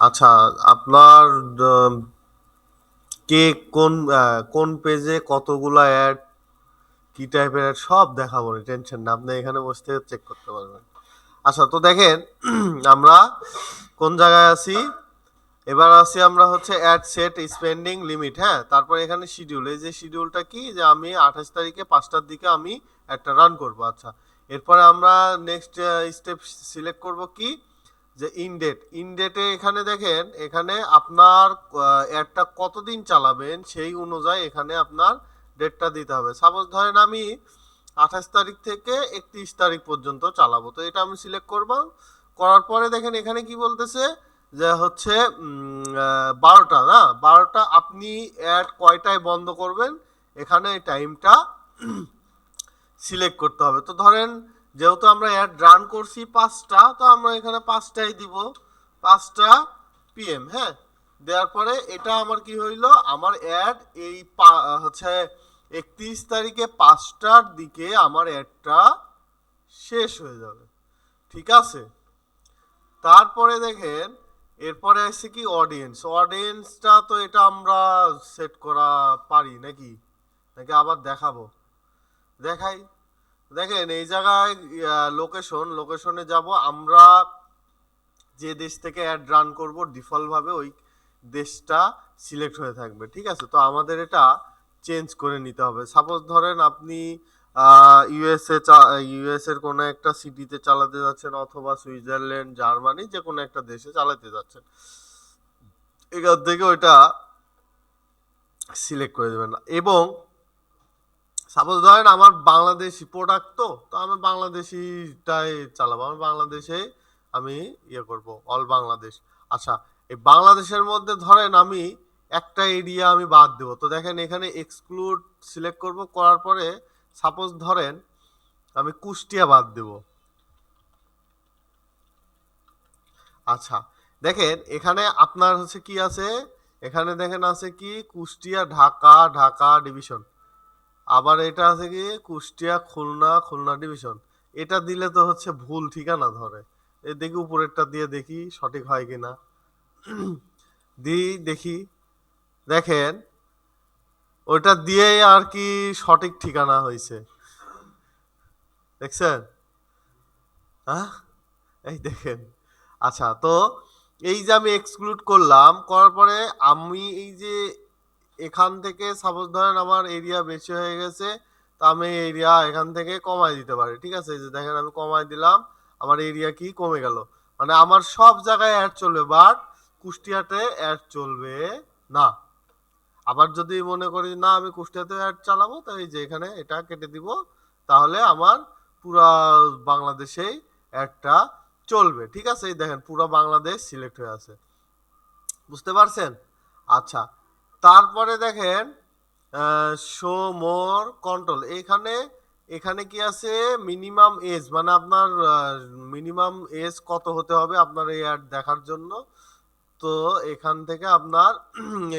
আচ্ছা, আপনার আহ, কে কোন পেজে কতগুলা অ্যাড, কি টাইপের অ্যাড সব দেখাবো, টেনশন না, আপনি এখানে বসে থেকে চেক করতে পারবেন। আচ্ছা, তো দেখেন আমরা কোন জায়গায় আছি। এবার আছি আমরা হচ্ছে অ্যাড সেট স্পেন্ডিং লিমিট, হ্যাঁ। তারপর এখানে শিডিউল, এই যে শিডিউলটা কি, যে আমি 28 তারিখে 5টার দিকে আমি একটা রান করব। আচ্ছা, এরপরে আমরা নেক্সট স্টেপ সিলেক্ট করব কি, যে ইনডেট। ইনডেটে এখানে দেখেন, এখানে আপনার অ্যাডটা কতদিন চালাবেন সেই অনুযায়ী এখানে আপনার ডেটটা দিতে হবে। সাপোজ ধরেন আমি 28 তারিখ থেকে 31 তারিখ পর্যন্ত চালাবো, তো এটা আমি সিলেক্ট করব। করার পরে দেখেন এখানে কি বলতেছে, যে হচ্ছে 12টা না, 12টা আপনি অ্যাড কয়টায় বন্ধ করবেন, এখানে টাইমটা সিলেক্ট করতে হবে। তো ধরেন যেহেতু আমরা অ্যাড রান করছি 5টা, তো আমরা এখানে 5টাই দিব, 5টা PM, হ্যাঁ। দেওয়ার পরে এটা আমার কি হইলো, আমার অ্যাড এই হচ্ছে 31 তারিখে 5টার দিকে আমার অ্যাডটা শেষ হয়ে যাবে, ঠিক আছে। তারপরে দেখেন এরপরে আসছে কি অডিয়েন্স। অডিয়েন্সটা তো এটা আমরা সেট করা পারি নাকি, নাকি আবার দেখাবো, দেখাই। দেখেন এই জায়গায় লোকেশনে যাব আমরা, যে দেশ থেকে অ্যাড রান করব ডিফল্ট ভাবে ওই দেশটা সিলেক্ট হয়ে থাকবে, ঠিক আছে। তো আমাদের এটা চেঞ্জ করে নিতে হবে। সাপোজ ধরেন আপনি ইউএস এর কোনো একটা সিটিতে চালাতে যাচ্ছেন, অথবা সুইজারল্যান্ড, জার্মানি, যে কোনো একটা দেশে চালাতে যাচ্ছেন, এখান থেকে ওইটা সিলেক্ট করে দেবেন। এবং সাপোজ ধরেন আমার বাংলাদেশি প্রোডাক্ট, তো আমি বাংলাদেশিটাই চালাবো, আমার বাংলাদেশে আমি ইয়ে করব, অল বাংলাদেশ। আচ্ছা, এই বাংলাদেশের মধ্যে ধরেন আমি একটা এরিয়া আমি বাদ দেবো, তো দেখেন এখানে এক্সক্লুড সিলেক্ট করব, করার পরে সাপোজ ধরেন আমি কুষ্টিয়া বাদ দেব। আচ্ছা, দেখেন এখানে আপনার হচ্ছে কি আছে, এখানে দেখেন আছে কি কুষ্টিয়া, ঢাকা, ঢাকা ডিভিশন। আবার এটা আছে কি কুষ্টিয়া, খুলনা, খুলনা ডিভিশন। এটা দিলে তো হচ্ছে ভুল ঠিকানা ধরে। দেখি উপরেরটা দিয়ে দেখি সঠিক হয় কিনা। দেখি, দেখেন ওইটা দিয়েই আর কি সঠিক ঠিকানা হয়েছে, দেখছেন? হ্যাঁ, এই দেখেন। আচ্ছা, তো এই যে আমি এক্সক্লুড করলাম, করার পরে আমি এই যে এখান থেকে সাপোজ ধরেন আমার এরিয়া বেশি হয়ে গেছে, তো আমি এরিয়া এখান থেকে কমাই দিতে পারি, ঠিক আছে। এই যে দেখেন আমি কমাই দিলাম, আমার এরিয়া কি কমে গেল, মানে আমার সব জায়গায় অ্যাড চলবে, বাট কুষ্টিয়াতে অ্যাড চলবে না। আবার যদি মনে করি না আমি কুষ্টিয়াতে অ্যাড চালাবো, তো এই যে এখানে এটা কেটে দিব, তাহলে আমার পুরা বাংলাদেশেই অ্যাডটা চলবে, ঠিক আছে। এই দেখেন পুরো বাংলাদেশ সিলেক্ট হয়ে আছে, বুঝতে পারছেন? আচ্ছা, তারপরে দেখেন শো মোর কন্ট্রোল, এখানে এখানে কি আছে, মিনিমাম এজ, মানে আপনার মিনিমাম এজ কত হতে হবে আপনার এই অ্যাড দেখার জন্য। তো এখান থেকে আপনার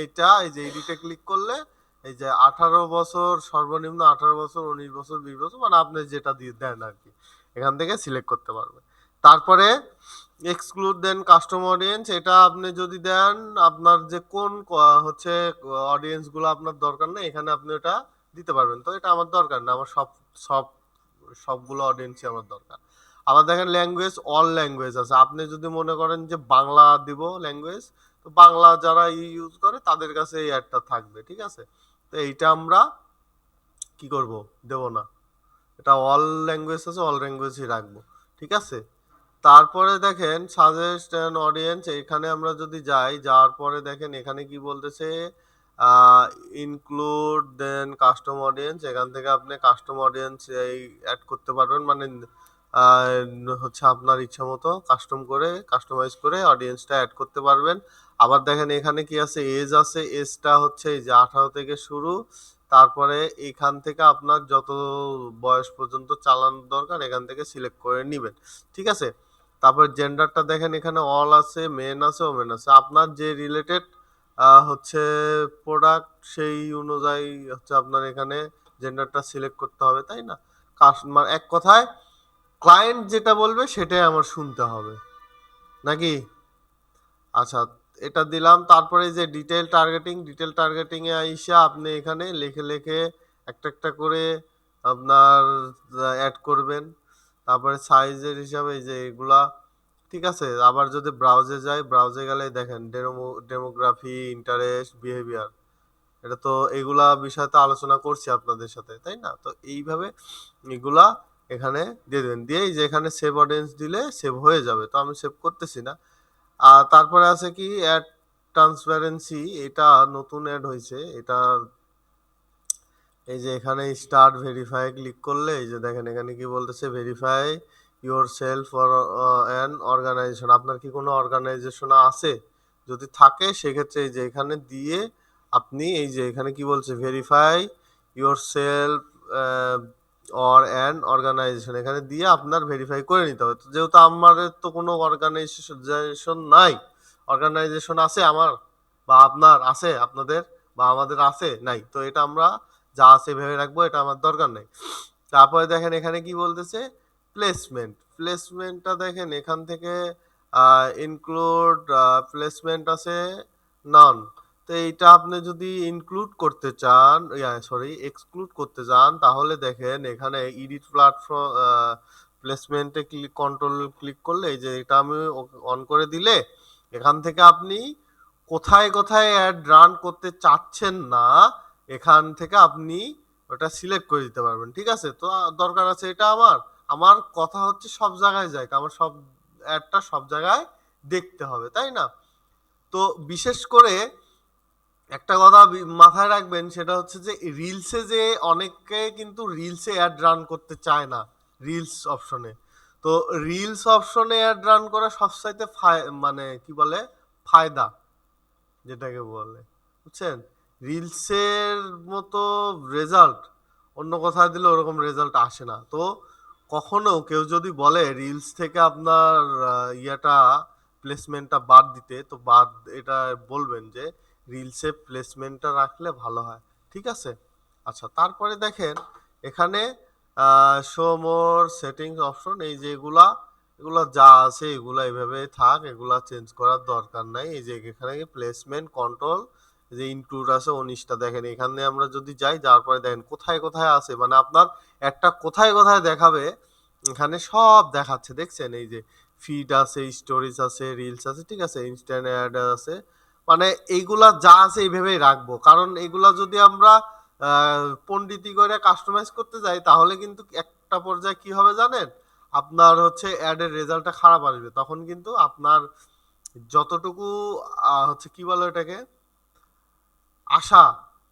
এইটা, এই যে এডিটে ক্লিক করলে এই যে 18 বছর, সর্বনিম্ন 18 বছর, 19 বছর, 20 বছর, মানে আপনি যেটা দিয়ে দেন আর কি, এখান থেকে সিলেক্ট করতে পারবেন। তারপরে এক্সক্লুড দেন কাস্টম অডিয়েন্স, এটা আপনি যদি দেন আপনার যে কোন হচ্ছে অডিয়েন্স গুলো আপনার দরকার নেই, এখানে আপনি এটা দিতে পারবেন। তো এটা আমার দরকার না, আমার সব সবগুলো অডিয়েন্সই আমার দরকার। আবার দেখেন ল্যাঙ্গুয়েজ, অল ল্যাঙ্গুয়েজ আছে, আপনি যদি মনে করেন যে বাংলা দিব ল্যাঙ্গুয়েজ, তো বাংলা যারা ইউজ করে তাদের কাছে এই অ্যাডটা থাকবে, ঠিক আছে। তো এইটা আমরা কি করব, দেব না, এটা অল ল্যাঙ্গুয়েজ আছে, অল ল্যাঙ্গুয়েজই রাখবো, ঠিক আছে। তারপরে দেখেন সাজেস্ট অ্যান অডিয়েন্স, এখানে আমরা যদি যাই, যাওয়ার পরে দেখেন এখানে কি বলতেছে, ইনক্লুড দেন কাস্টম অডিয়েন্স, এখান থেকে আপনি কাস্টম অডিয়েন্স এই অ্যাড করতে পারবেন, মানে হচ্ছে আপনার ইচ্ছা মতো কাস্টমাইজ করে অডিয়েন্সটা অ্যাড করতে পারবেন। আবার দেখেন এখানে কি আছে, এজ আছে, এজটা হচ্ছে এই যে 18 থেকে শুরু, তারপরে এখান থেকে আপনার যত বয়স পর্যন্ত চালানোর দরকার এখান থেকে সিলেক্ট করে নিবেন, ঠিক আছে। তারপর জেন্ডারটা দেখেন এখানে অল আছে, মেন আছে, ওমেন আছে, আপনার যে রিলেটেড হচ্ছে প্রোডাক্ট সেই অনুযায়ী হচ্ছে আপনার এখানে জেন্ডারটা সিলেক্ট করতে হবে, তাই না? কাস্টমার, এক কথায় ক্লায়েন্ট যেটা বলবে সেটাই আমার শুনতে হবে, নাকি? আচ্ছা, এটা দিলাম। তারপরে এই যে ডিটেল টার্গেটিং এ আইসা আপনি এখানে লিখে লিখে একটা একটা করে আপনার অ্যাড করবেন। তারপরে সাইজের হিসাবে এই যে এগুলা, ঠিক আছে। আবার যদি ব্রাউজে যাই, ব্রাউজে গেলে দেখেন ডেমোগ্রাফি, ইন্টারেস্ট, বিহেভিয়ার, এটা তো এগুলা বিষয় তো আলোচনা করছি আপনাদের সাথে, তাই না? তো এইভাবে এগুলা এখানে দিয়ে দেবেন, দিয়ে এই যে এখানে সেভ অডিয়েন্স দিলে সেভ হয়ে যাবে। তো আমি সেভ করতেছি না। আর তারপরে আছে কি অ্যাড ট্রান্সপারেন্সি, এটা নতুন অ্যাড হয়েছে। এটা এই যে এখানে স্টার্ট ভেরিফাই ক্লিক করলে এই যে দেখেন এখানে কি বলতেছে, verify yourself for an organisation. আপনার কি কোনো অর্গানাইজেশন আছে? যদি থাকে সেক্ষেত্রে এই যে এখানে দিয়ে আপনি এই যে এখানে কি বলছে, verify yourself or an organisation, এখানে দিয়ে আপনার ভেরিফাই করে নিতে হবে। তো যেহেতু আমাদের তো কোনো অর্গানাইজেশন নাই, অর্গানাইজেশন আছে আমার বা আপনার আছে, আপনাদের বা আমাদের আছে নাই, তো এটা আমরা যা আছে ভেবে রাখবো, এটা আমার দরকার নেই। তারপরে দেখেন এখানে কি বলতেছে, প্লেসমেন্টটা দেখেন এখান থেকে ইনক্লুড প্লেসমেন্ট আছে নন। তো এইটা আপনি যদি ইনক্লুড করতে চান, সরি এক্সক্লুড করতে চান, তাহলে দেখেন এখানে এডিট প্ল্যাটফর্ম প্লেসমেন্টে কন্ট্রোল ক্লিক করলে এই যে এটা আমি অন করে দিলে এখান থেকে আপনি কোথায় কোথায় অ্যাড রান করতে চাচ্ছেন না, এখান থেকে আপনি ওটা সিলেক্ট করে দিতে পারবেন, ঠিক আছে। তো দরকার আছে এটা আমার, আমার কথা হচ্ছে সব জায়গায় যায়, আমার সব অ্যাডটা সব জায়গায় দেখতে হবে, তাই না? তো বিশেষ করে একটা কথা মাথায় রাখবেন, সেটা হচ্ছে যে রিলসে যে অনেকে কিন্তু রিলসে অ্যাড রান করতে চায় না, রিলস অপশনে। তো রিলস অপশনে অ্যাড রান করা সবচাইতে মানে কি বলে ফায়দা, যেটাকে বলে, বুঝছেন? রিলসের মতো রেজাল্ট অন্য কোথায় দিলে ওরকম রেজাল্ট আসে না। তো কখনো কেউ যদি বলে রিলস থেকে আপনার ইয়েটা প্লেসমেন্টটা বাদ দিতে, তো বাদ, এটা বলবেন যে রিলসে প্লেসমেন্টটা রাখলে ভালো হয়, ঠিক আছে। আচ্ছা, তারপরে দেখেন এখানে শো মোর সেটিংস অপশন, এই যে এগুলা এগুলা যা আছে এগুলা এভাবে থাক, এগুলা চেঞ্জ করার দরকার নাই। এই যে এখানে প্লেসমেন্ট কন্ট্রোল, যে ইনক্লুড আছে 19টা, দেখেন এখানে আমরা যদি যাই, যাওয়ার পরে দেখেন কোথায় কোথায় আছে, মানে আপনার একটা কোথায় কোথায় দেখাবে, এখানে সব দেখাচ্ছে, দেখছেন? এই যে ফিড আছে, স্টোরিজ আছে, রিলস আছে, ঠিক আছে, ইনস্ট্যান্ট অ্যাড আছে। মানে এইগুলা যা আছে এইভাবেই রাখবো, কারণ এগুলা যদি আমরা পণ্ডিতি করে কাস্টমাইজ করতে যাই, তাহলে কিন্তু একটা পর্যায়ে কি হবে জানেন, আপনার হচ্ছে অ্যাডের রেজাল্টটা খারাপ আসবে, তখন কিন্তু আপনার যতটুকু হচ্ছে কি বলে এটাকে আশা,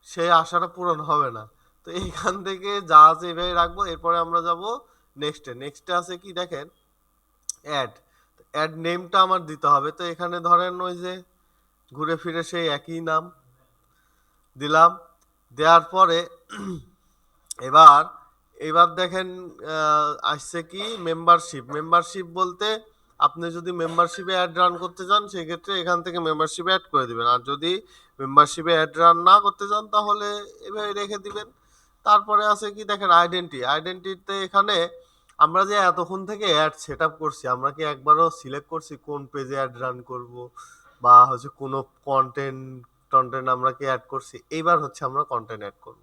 সেই আশাটা পূরণ হবে না। তো এইখান থেকে যা আছে এভাবে রাখবো। এরপরে আমরা যাব নেক্সটে আছে কি দেখেন, অ্যাড অ্যাড নেমটা আমার দিতে হবে। তো এখানে ধরেন ওই যে ঘুরে ফিরে সেই একই নাম দিলাম। দেওয়ার পরে এবার এবার দেখেন আসছে কি মেম্বারশিপ বলতে আপনি যদি মেম্বারশিপে অ্যাড রান করতে চান, সেক্ষেত্রে এখান থেকে মেম্বারশিপে অ্যাড করে দিবেন। আর যদি মেম্বারশিপে অ্যাড রান না করতে চান, তাহলে এভাবে রেখে দিবেন। তারপরে আছে কি দেখেন আইডেন্টিটিতে এখানে আমরা যে এতক্ষণ থেকে অ্যাড সেট আপ করছি, আমরা কি একবারও সিলেক্ট করছি কোন পেজে অ্যাড রান করব, বা হচ্ছে কোনো কন্টেন্ট টন্টেন্ট আমরা কি অ্যাড করছি? এইবার হচ্ছে আমরা কন্টেন্ট অ্যাড করব,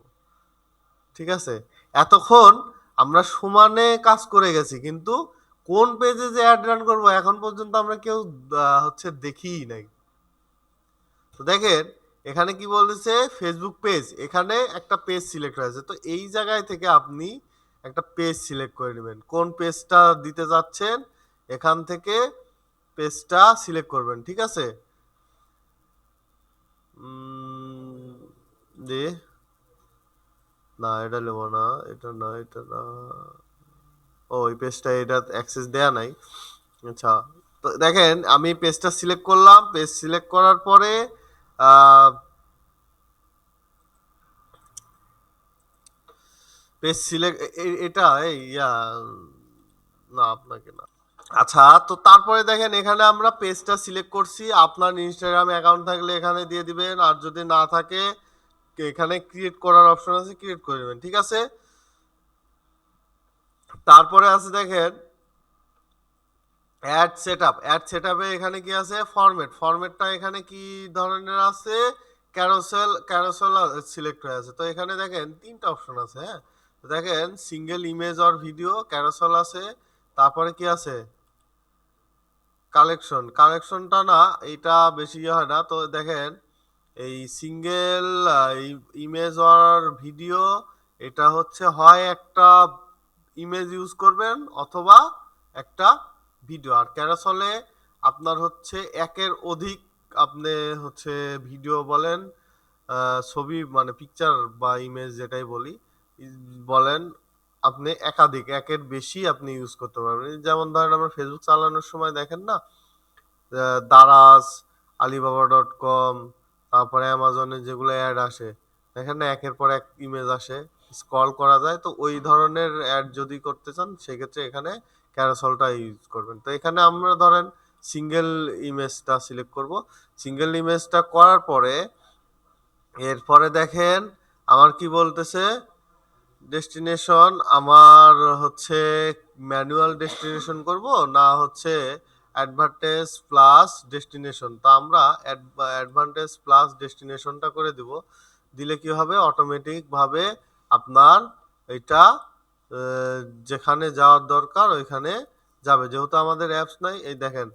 ঠিক আছে। এতক্ষণ আমরা সমানে কাজ করে গেছি, কিন্তু কোন পেজে যে অ্যাড রান করব এখন পর্যন্ত আমরা কেউ হচ্ছে দেখিই নাই। তো দেখেন এখানে কি বলেছে, ফেসবুক পেজ, এখানে একটা পেজ সিলেক্ট হয়েছে। তো এই জায়গায় থেকে আপনি একটা পেজ সিলেক্ট করে নেবেন, কোন পেজটা দিতে যাচ্ছেন, এখান থেকে পেজটা সিলেক্ট করবেন, ঠিক আছে। দে না, এটা নেবো না, এটা না, এটা না। ও, এই পেজটা এটা অ্যাক্সেস দেয়া নাই। আচ্ছা, তো দেখেন আমি পেজটা সিলেক্ট করলাম, পেজ সিলেক্ট করার পরে পেজ সিলেক্ট, এটা এই না, আপনাকে না। আচ্ছা, তো তারপরে দেখেন এখানে আমরা পেজটা সিলেক্ট করছি, আপনার ইনস্টাগ্রাম অ্যাকাউন্ট থাকলে এখানে দিয়ে দিবেন, আর যদি না থাকে এখানে ক্রিয়েট করার অপশন আছে, ক্রিয়েট করে দেবেন, ঠিক আছে। তারপরে আছে দেখেন অ্যাড সেটআপে এখানে কি আছে, ফরম্যাটটা এখানে কি ধরনের আছে, ক্যারোসেল সিলেক্ট হয়ে আছে। তো এখানে দেখেন তিনটা অপশন আছে, হ্যাঁ। তো দেখেন single image or video, carousel আছে, তারপরে কি আছে, কালেকশনটা না, এইটা বেশি ইয়ে হয় না। তো দেখেন এই সিঙ্গেল ইমেজ অর ভিডিও, এটা হচ্ছে হয় একটা ইমেজ ইউজ করবেন অথবা একটা ভিডিও। আর ক্যারাসলে আপনার হচ্ছে একের অধিক, আপনি হচ্ছে ভিডিও বলেন, ছবি মানে পিকচার বা ইমেজ যেটাই বলি বলেন, আপনি একের বেশি আপনি ইউজ করতে পারবেন। যেমন ধরেন আমরা ফেসবুক চালানোর সময় দেখেন না, দারাজ, alibaba.com, তারপরে অ্যামাজনে যেগুলো অ্যাড আসে, এখানে একের পর এক ইমেজ আসে, স্ক্রল করা যায়। তো ওই ধরনের অ্যাড যদি করতে চান সেক্ষেত্রে এখানে ক্যারাসলটা ইউজ করবেন। তো এখানে আমরা ধরেন সিঙ্গেল ইমেজটা সিলেক্ট করব। সিঙ্গেল ইমেজটা করার পরে এরপরে দেখেন আমার কি বলতেছে, ডেস্টিনেশন আমার হচ্ছে ম্যানুয়াল ডেস্টিনেশন করব না হচ্ছে অ্যাডভান্টেজ প্লাস ডেস্টিনেশন। তা আমরা অ্যাডভান্টেজ প্লাস ডেস্টিনেশনটা করে দিব। দিলে কি হবে, অটোমেটিক ভাবে আপনার এটা যেখানে যাওয়ার দরকার ওইখানে যাবে। যেহেতু আমাদের অ্যাপস নাই, এই দেখেন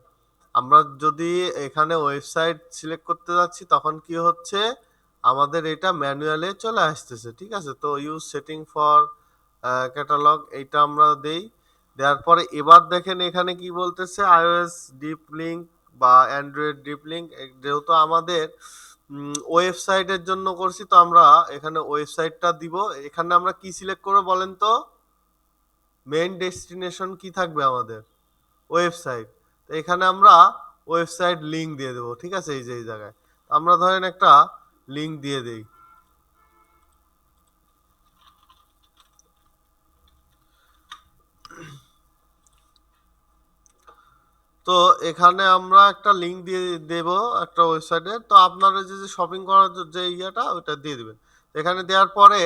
আমরা যদি এখানে ওয়েবসাইট সিলেক্ট করতে যাচ্ছি তখন কি হচ্ছে, আমাদের এটা ম্যানুয়ালে চলে আসতেছে। ঠিক আছে, তো ইউজ সেটিং ফর ক্যাটালগ এইটা আমরা দেই। দেওয়ার পরে এবার দেখেন এখানে কি বলতেছে, iOS ডিপ লিঙ্ক বা অ্যান্ড্রয়েড ডিপ লিঙ্ক। যেহেতু আমাদের ওয়েবসাইটের জন্য করছি, তো আমরা এখানে ওয়েবসাইটটা দিব। এখানে আমরা কি সিলেক্ট করবো বলেন তো, মেইন ডেস্টিনেশন কি থাকবে আমাদের, ওয়েবসাইট। তো এখানে আমরা ওয়েবসাইট লিঙ্ক দিয়ে দেবো। ঠিক আছে, এই যে এই জায়গায় আমরা ধরেন একটা লিঙ্ক দিয়ে দেই। তো এখানে আমরা একটা লিঙ্ক দিয়ে দেব একটা ওয়েবসাইটে। তো আপনারা যে শপিং করার যে ইয়েটা ওইটা দিয়ে দিবেন। এখানে দেওয়ার পরে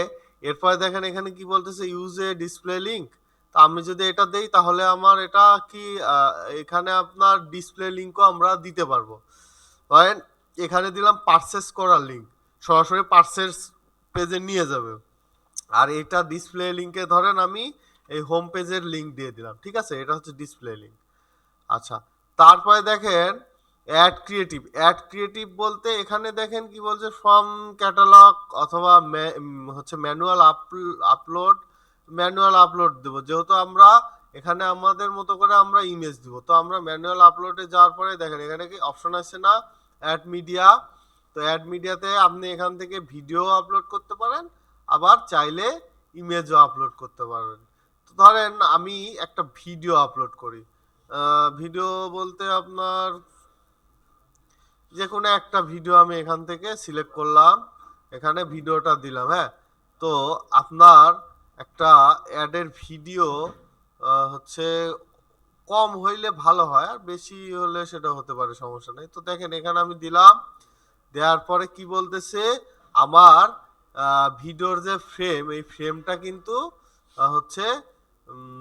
এরপরে দেখেন এখানে কি বলতেছে, ইউজ এ ডিসপ্লে লিঙ্ক। তো আমি যদি এটা দেই তাহলে আমার এটা কি এখানে আপনার ডিসপ্লে লিঙ্কও আমরা দিতে পারবো। ধরেন এখানে দিলাম পারচেস করার লিঙ্ক, সরাসরি পারচেস পেজে নিয়ে যাবে। আর এটা ডিসপ্লে লিঙ্কে ধরেন আমি এই হোম পেজের লিঙ্ক দিয়ে দিলাম। ঠিক আছে, এটা হচ্ছে ডিসপ্লে লিঙ্ক। আচ্ছা, তারপরে দেখেন অ্যাড ক্রিয়েটিভ বলতে এখানে দেখেন কি বলছে, ফ্রম ক্যাটালগ অথবা হচ্ছে ম্যানুয়াল আপলোড দেবো। যেহেতু আমরা এখানে আমাদের মতো করে আমরা ইমেজ দিব, তো আমরা ম্যানুয়াল আপলোডে যাওয়ার পরে দেখেন এখানে কি অপশন আসছে না, অ্যাড মিডিয়া। তো অ্যাড মিডিয়াতে আপনি এখান থেকে ভিডিও আপলোড করতে পারেন, আবার চাইলে ইমেজও আপলোড করতে পারবেন। তো ধরেন আমি একটা ভিডিও আপলোড করি, ভিডিও বলতে আপনার যে কোনো একটা ভিডিও আমি এখান থেকে সিলেক্ট করলাম, এখানে ভিডিওটা দিলাম, হ্যাঁ। তো আপনার একটা অ্যাডের ভিডিও হচ্ছে কম হইলে ভালো হয়, আর বেশি হলে সেটা হতে পারে, সমস্যা নেই। তো দেখেন এখানে আমি দিলাম, দেওয়ার পরে কি বলতেছে, আমার ভিডিওর যে ফ্রেম, এই ফ্রেমটা কিন্তু হচ্ছে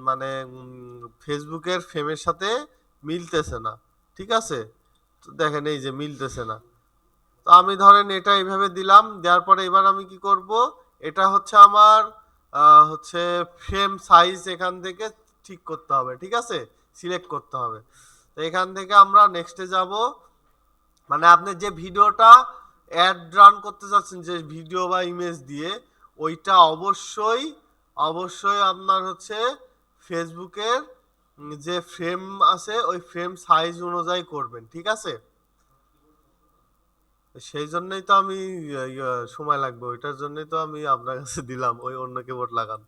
মানে ফেসবুকের ফ্রেমের সাথে মিলতেছে না। ঠিক আছে, তো দেখেন এই যে মিলতেছে না। তো আমি ধরেন এটা এইভাবে দিলাম, দেওয়ার পরে এবার আমি কি করব, এটা হচ্ছে আমার হচ্ছে ফ্রেম সাইজ এখান থেকে ঠিক করতে হবে। ঠিক আছে, সিলেক্ট করতে হবে। তো এখান থেকে আমরা নেক্সটে যাব। মানে আপনি যে ভিডিওটা অ্যাড রান করতে চাচ্ছেন, যে ভিডিও বা ইমেজ দিয়ে, ওইটা অবশ্যই আপনার হচ্ছে ফেসবুকের যে ফ্রেম আছে ওই ফ্রেম সাইজ অনুযায়ী করবেন। ঠিক আছে, সেই জন্যই তো আমি সময় লাগবে, ওইটার জন্যই তো আমি আপনার কাছে দিলাম, ওই অন্য কিবোর্ড লাগান।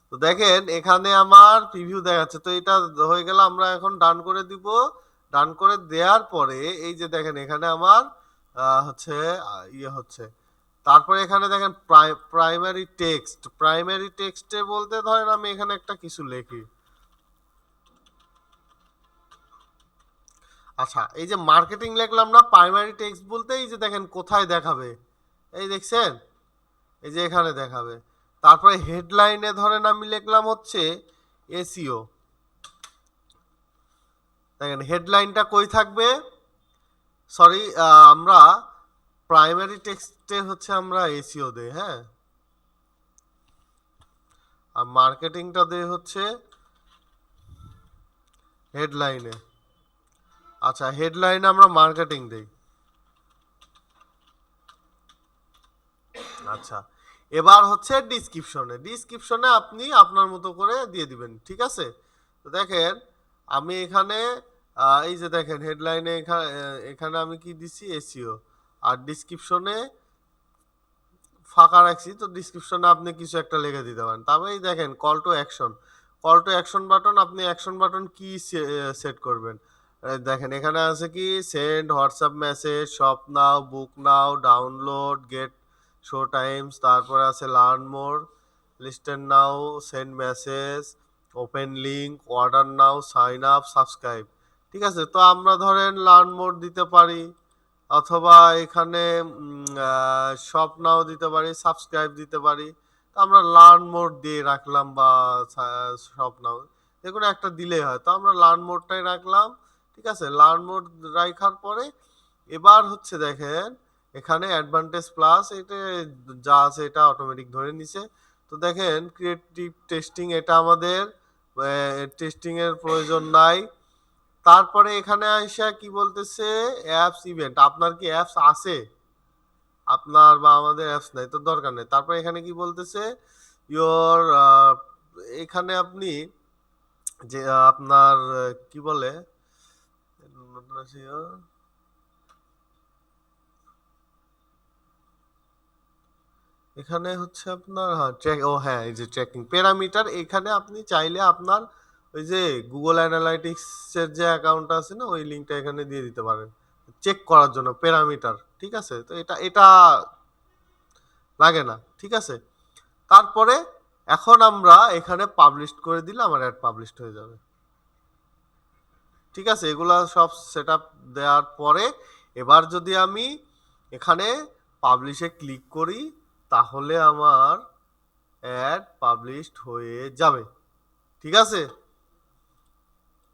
তো দেখেন এখানে আমার প্রিভিউ দেখাচ্ছে। তো এটা হয়ে গেল, আমরা এখন ডান করে দিব। ডান করে দেওয়ার পরে এই যে দেখেন এখানে আমার হচ্ছে ইয়ে হচ্ছে। তারপরে এখানে দেখেন প্রাইমারি টেক্সটে বলতে ধরেন আমি এখানে একটা কিছু লিখি। আচ্ছা, এই যে মার্কেটিং লিখলাম না, প্রাইমারি টেক্সট বলতে এই যে দেখেন কোথায় দেখাবে, এই দেখছেন, এই যে এখানে দেখাবে। তারপরে হেডলাইনে ধরেন আমি লিখলাম হচ্ছে এসইও। দেখেন হেডলাইনটা কই থাকবে, সরি, আমরা প্রাইমারি টেক্সটে হচ্ছে আমরা এসইও দেই, হ্যাঁ, আর মার্কেটিংটা দেই হচ্ছে হেডলাইনে। আচ্ছা, হেডলাইনে আমরা মার্কেটিং দেই। আচ্ছা, এবার হচ্ছে ডিসক্রিপশনে আপনি আপনার মতো করে দিয়ে দিবেন, ঠিক আছে। তো দেখেন আমি এখানে এই যে দেখেন হেডলাইনে এখানে আমি কি দিছি, এসইও, আর ডিসক্রিপশনে ফাঁকা রাখছি। তো ডিসক্রিপশনে আপনি কিছু একটা লিখে দিতে পারেন। তারপরেই দেখেন কল টু অ্যাকশন বাটন, আপনি অ্যাকশন বাটন কি সেট করবেন। দেখেন এখানে আছে কি, send, WhatsApp message, shop now, book now, download, get, show times, তারপরে আছে learn more, listen now, send message, open link, order now, sign up, subscribe. ঠিক আছে, তো আমরা ধরেন লার্ন মোর দিতে পারি, অথবা এখানে শপ নাও দিতে পারি, সাবস্ক্রাইব দিতে পারি। তো আমরা লার্ন মোর দিয়ে রাখলাম, বা শপ নাও, যে কোনো একটা দিলেই হয়। তো আমরা লার্ন মোরটাই রাখলাম, ঠিক আছে। লার্ন মোর রাখার পরে এবার হচ্ছে দেখেন এখানে অ্যাডভান্টেজ প্লাস, এটা যা আছে এটা অটোমেটিক ধরে নিছে। তো দেখেন ক্রিয়েটিভ টেস্টিং, এটা আমাদের টেস্টিং এর প্রয়োজন নাই। তারপরে এখানে আইসা কি বলতেছে, অ্যাপস ইভেন্ট, আপনার কি অ্যাপস আছে, আপনার বা আমাদের অ্যাপস নাই তো দরকার নেই। তারপরে এখানে কি বলতেছে, ইয়োর, এখানে আপনি যে আপনার কি বলে, এখানে হচ্ছে আপনার, হ্যাঁ ট্র্যাক, ও হ্যাঁ, এই যে ট্র্যাকিং প্যারামিটার, এখানে আপনি চাইলে আপনার ওই যে গুগল অ্যানালাইটিক্স এর যে অ্যাকাউন্ট আছে না, ওই লিঙ্কটা এখানে দিয়ে দিতে পারেন চেক করার জন্য প্যারামিটার, ঠিক আছে। তো এটা লাগে না, ঠিক আছে। তারপরে এখন আমরা এখানে পাবলিশ করে দিলে আমার অ্যাড পাবলিশড হয়ে যাবে, ঠিক আছে। এগুলা সব সেট আপ দেওয়ার পরে এবার যদি আমি এখানে পাবলিশে ক্লিক করি, তাহলে আমার অ্যাড পাবলিশড হয়ে যাবে, ঠিক আছে।